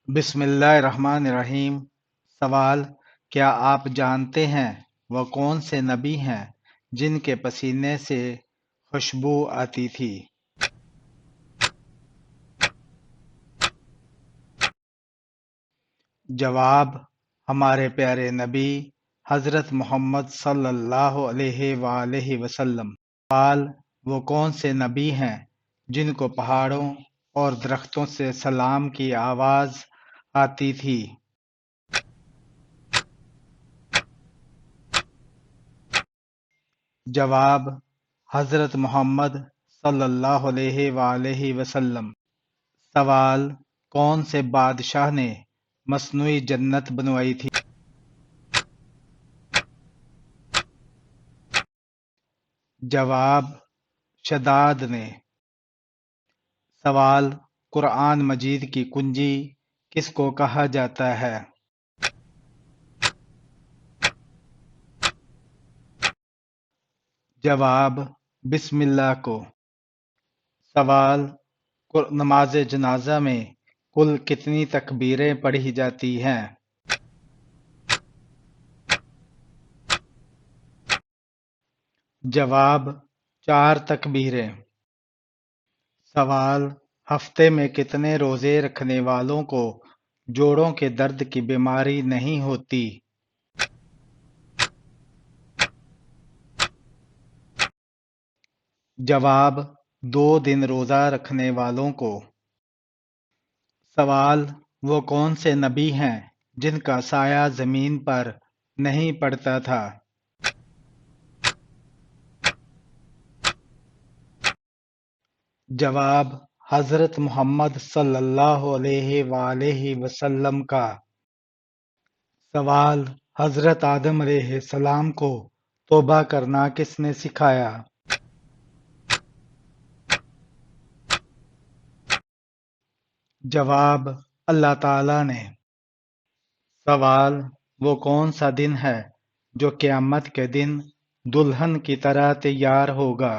بسم اللہ الرحمن الرحیم۔ سوال: کیا آپ جانتے ہیں وہ کون سے نبی ہیں جن کے پسینے سے خوشبو آتی تھی؟ جواب: ہمارے پیارے نبی حضرت محمد صلی اللہ علیہ وآلہ وسلم۔ سوال: وہ کون سے نبی ہیں جن کو پہاڑوں اور درختوں سے سلام کی آواز آتی تھی؟ جواب: حضرت محمد صلی اللہ علیہ وآلہ وسلم۔ سوال: کون سے بادشاہ نے مصنوعی جنت بنوائی تھی؟ جواب: شداد نے۔ سوال: قرآن مجید کی کنجی کس کو کہا جاتا ہے؟ جواب: بسم اللہ کو۔ سوال: نماز جنازہ میں کل کتنی تکبیریں پڑھی جاتی ہیں؟ جواب: 4 تکبیریں۔ سوال: ہفتے میں کتنے روزے رکھنے والوں کو جوڑوں کے درد کی بیماری نہیں ہوتی؟ جواب: 2 دن روزہ رکھنے والوں کو۔ سوال: وہ کون سے نبی ہیں جن کا سایہ زمین پر نہیں پڑتا تھا؟ جواب: حضرت محمد صلی اللہ علیہ وآلہ وسلم کا۔ سوال: حضرت آدم علیہ السلام کو توبہ کرنا کس نے سکھایا؟ جواب: اللہ تعالی نے۔ سوال: وہ کون سا دن ہے جو قیامت کے دن دلہن کی طرح تیار ہوگا؟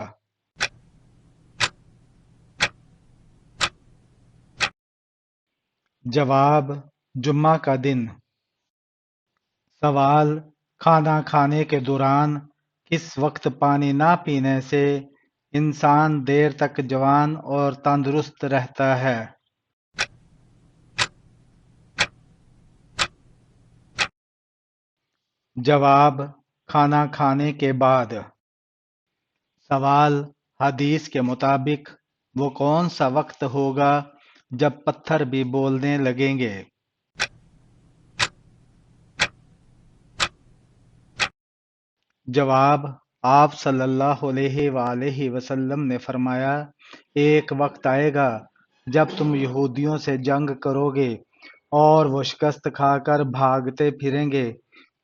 جواب: جمعہ کا دن۔ سوال: کھانا کھانے کے دوران کس وقت پانی نہ پینے سے انسان دیر تک جوان اور تندرست رہتا ہے؟ جواب: کھانا کھانے کے بعد۔ سوال: حدیث کے مطابق وہ کون سا وقت ہوگا جب پتھر بھی بولنے لگیں گے؟ جواب: آپ صلی اللہ علیہ وآلہ وسلم نے فرمایا، ایک وقت آئے گا جب تم یہودیوں سے جنگ کرو گے اور وہ شکست کھا کر بھاگتے پھریں گے۔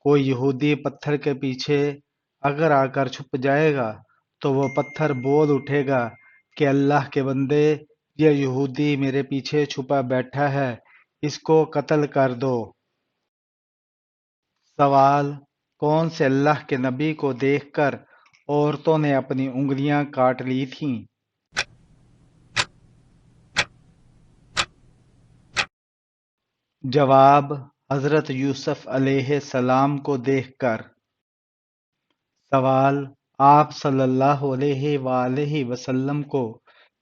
کوئی یہودی پتھر کے پیچھے اگر آ کر چھپ جائے گا تو وہ پتھر بول اٹھے گا کہ اللہ کے بندے، یہ یہودی میرے پیچھے چھپا بیٹھا ہے، اس کو قتل کر دو۔ سوال: کون سے اللہ کے نبی کو دیکھ کر عورتوں نے اپنی انگلیاں کاٹ لی تھیں؟ جواب: حضرت یوسف علیہ السلام کو دیکھ کر۔ سوال: آپ صلی اللہ علیہ وآلہ وسلم کو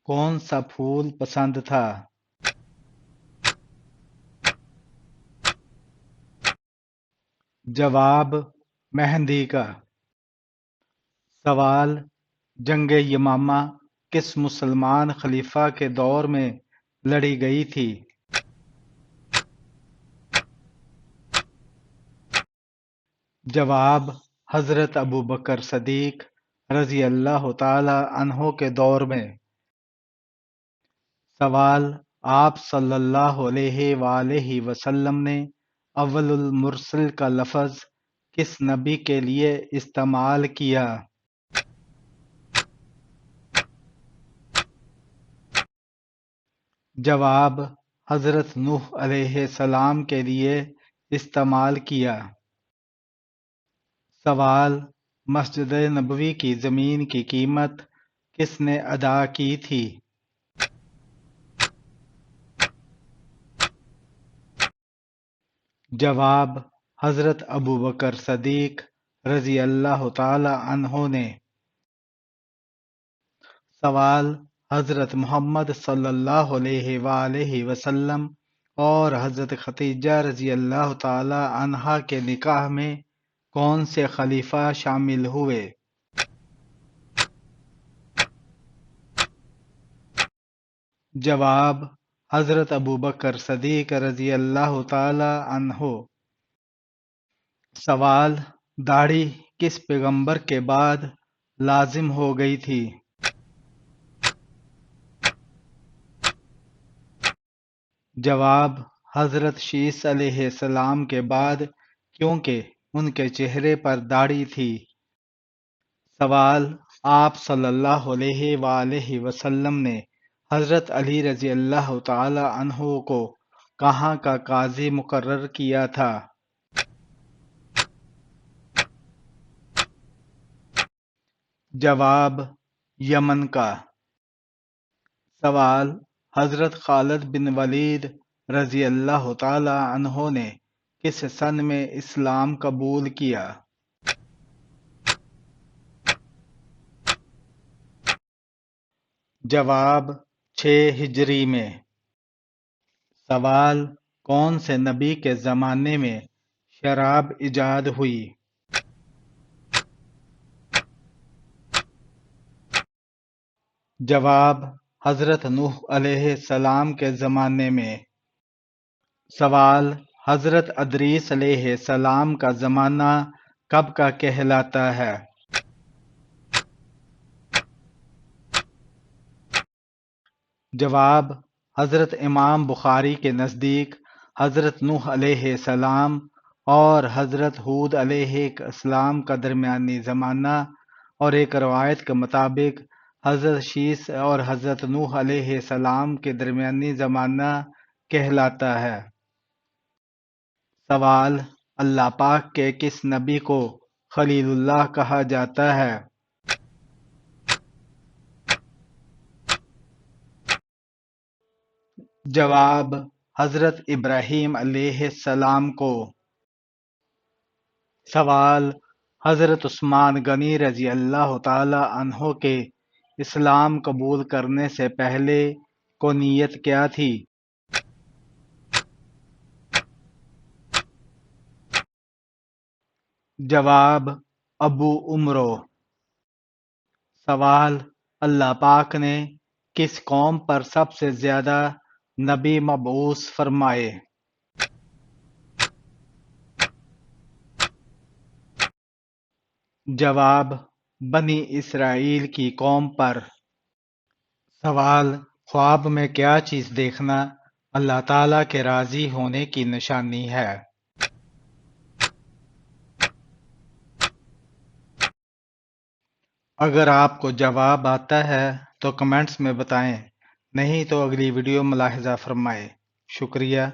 کون سا پھول پسند تھا؟ جواب: مہندی کا۔ سوال: جنگ یمامہ کس مسلمان خلیفہ کے دور میں لڑی گئی تھی؟ جواب: حضرت ابوبکر صدیق رضی اللہ تعالی عنہ کے دور میں۔ سوال: آپ صلی اللہ علیہ وآلہ وسلم نے اول المرسل کا لفظ کس نبی کے لیے استعمال کیا؟ جواب: حضرت نوح علیہ السلام کے لیے استعمال کیا۔ سوال: مسجد نبوی کی زمین کی قیمت کس نے ادا کی تھی؟ جواب: حضرت ابو بکر صدیق رضی اللہ تعالی عنہ نے۔ سوال: حضرت محمد صلی اللہ علیہ وآلہ وسلم اور حضرت خدیجہ رضی اللہ تعالی عنہا کے نکاح میں کون سے خلیفہ شامل ہوئے؟ جواب: حضرت ابو بکر صدیق رضی اللہ تعالی عنہ۔ سوال: داڑھی کس پیغمبر کے بعد لازم ہو گئی تھی؟ جواب: حضرت شیس علیہ السلام کے بعد، کیونکہ ان کے چہرے پر داڑھی تھی۔ سوال: آپ صلی اللہ علیہ وآلہ وسلم نے حضرت علی رضی اللہ تعالی عنہ کو کہاں کا قاضی مقرر کیا تھا؟ جواب: یمن کا۔ سوال: حضرت خالد بن ولید رضی اللہ تعالی عنہ نے کس سن میں اسلام قبول کیا؟ جواب: 6 ہجری میں۔ سوال: کون سے نبی کے زمانے میں شراب ایجاد ہوئی؟ جواب: حضرت نوح علیہ السلام کے زمانے میں۔ سوال: حضرت ادریس علیہ السلام کا زمانہ کب کا کہلاتا ہے؟ جواب: حضرت امام بخاری کے نزدیک حضرت نوح علیہ السلام اور حضرت ہود علیہ السلام کا درمیانی زمانہ، اور ایک روایت کے مطابق حضرت شیس اور حضرت نوح علیہ السلام کے درمیانی زمانہ کہلاتا ہے۔ سوال: اللہ پاک کے کس نبی کو خلیل اللہ کہا جاتا ہے؟ جواب: حضرت ابراہیم علیہ السلام کو۔ سوال: حضرت عثمان غنی رضی اللہ تعالی عنہ کے اسلام قبول کرنے سے پہلے کونیت کیا تھی؟ جواب: ابو عمرو۔ سوال: اللہ پاک نے کس قوم پر سب سے زیادہ نبی مبعوث فرمائے؟ جواب: بنی اسرائیل کی قوم پر۔ سوال: خواب میں کیا چیز دیکھنا اللہ تعالیٰ کے راضی ہونے کی نشانی ہے؟ اگر آپ کو جواب آتا ہے تو کمنٹس میں بتائیں، نہیں تو اگلی ویڈیو ملاحظہ فرمائیں۔ شکریہ۔